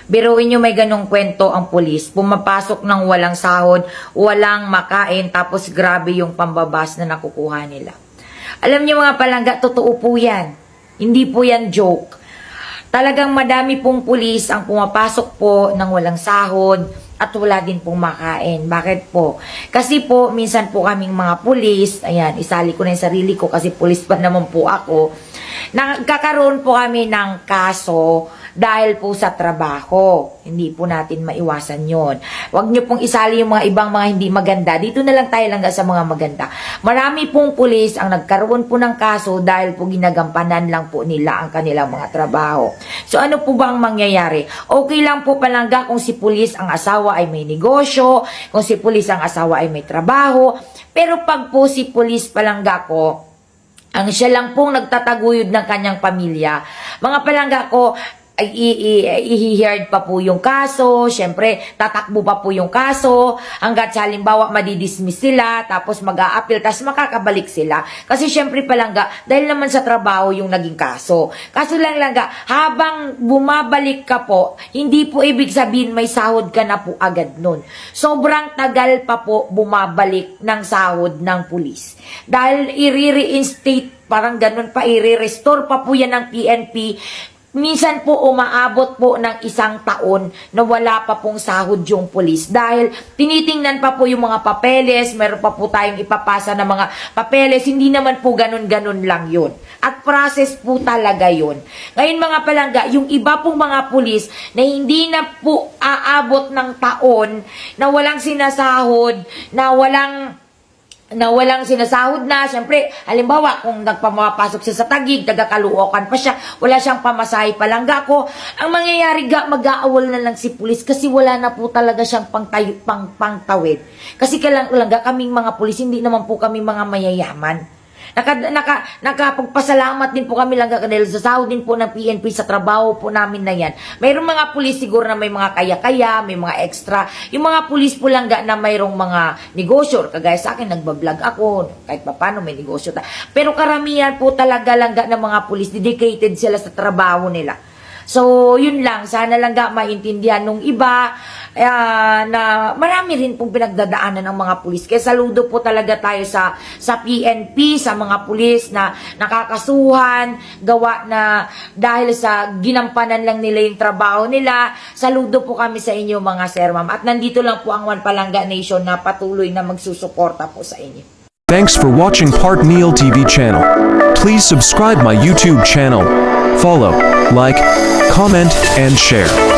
Biruin nyo may ganong kwento ang pulis. Pumapasok ng walang sahod, walang makain, tapos grabe yung pambabas na nakukuha nila. Alam nyo mga palangga, totoo po yan. Hindi po yan joke. Talagang madami pong pulis ang pumapasok po ng walang sahod at wala din pong makain. Bakit po? Kasi po, minsan po kaming mga pulis, ayan, isali ko na yung sarili ko kasi pulis pa naman po ako, nagkakaroon po kami ng kaso dahil po sa trabaho. Hindi po natin maiwasan yon. Huwag nyo pong isali yung mga ibang mga hindi maganda. Dito na lang tayo lang sa mga maganda. Marami pong pulis ang nagkaroon po ng kaso dahil po ginagampanan lang po nila ang kanilang mga trabaho. So ano po bang mangyayari? Okay lang po palangga kung si pulis ang asawa ay may negosyo, kung si pulis ang asawa ay may trabaho. Pero pag po si pulis palangga ko, ang siya lang pong nagtataguyod ng kanyang pamilya, mga palangga ko, ay i-heard pa po yung kaso, syempre tatakbo pa po yung kaso hanggat sa halimbawa madidismiss sila, tapos mag-a-appeal, tapos makakabalik sila kasi syempre palangga dahil naman sa trabaho yung naging kaso. Kaso lang langga, habang bumabalik ka po, hindi po ibig sabihin may sahod ka na po agad nun. Sobrang tagal pa po bumabalik ng sahod ng pulis dahil i-reinstate, parang ganun pa, i-restore pa po yan ng PNP. Minsan po umaabot po ng 1 taon na wala pa pong sahod yung pulis dahil tinitingnan pa po yung mga papeles, meron pa po tayong ipapasa na mga papeles, hindi naman po ganun-ganun lang yun. At process po talaga yun. Ngayon mga palangga, yung iba pong mga pulis na hindi na po aabot ng taon, na walang sinasahod, na walang sinasahod na, syempre, halimbawa, kung nagpamapasok siya sa Taguig, taga-Caloocan pa siya, wala siyang pamasahe palangga ko, ang mangyayari mag-aawol na lang si pulis kasi wala na po talaga siyang pangtawid. Kasi kalangga, kaming mga pulis, hindi naman po kami mga mayayaman. Nakapagpasalamat din po kami lang dahil sa sahod din po ng PNP sa trabaho po namin na yan. Mayroong mga pulis siguro na may mga kaya-kaya, may mga extra. Yung mga pulis po lang na mayroong mga negosyo. Kagaya sa akin, nagbablog ako, kahit paano may negosyo. Pero karamihan po talaga lang ng mga pulis, dedicated sila sa trabaho nila. So, yun lang. Sana lang maintindihan nung iba na marami rin pong pinagdadaanan ng mga pulis. Kaya saludo po talaga tayo sa PNP, sa mga pulis na nakakasuhan, gawa na dahil sa ginampanan lang nila yung trabaho nila. Saludo po kami sa inyo mga sir, ma'am. At nandito lang po ang One Palangga Nation na patuloy na magsusuporta po sa inyo. Thanks for watching Part Neil TV channel. Please subscribe my YouTube channel. Follow, like, comment, and share.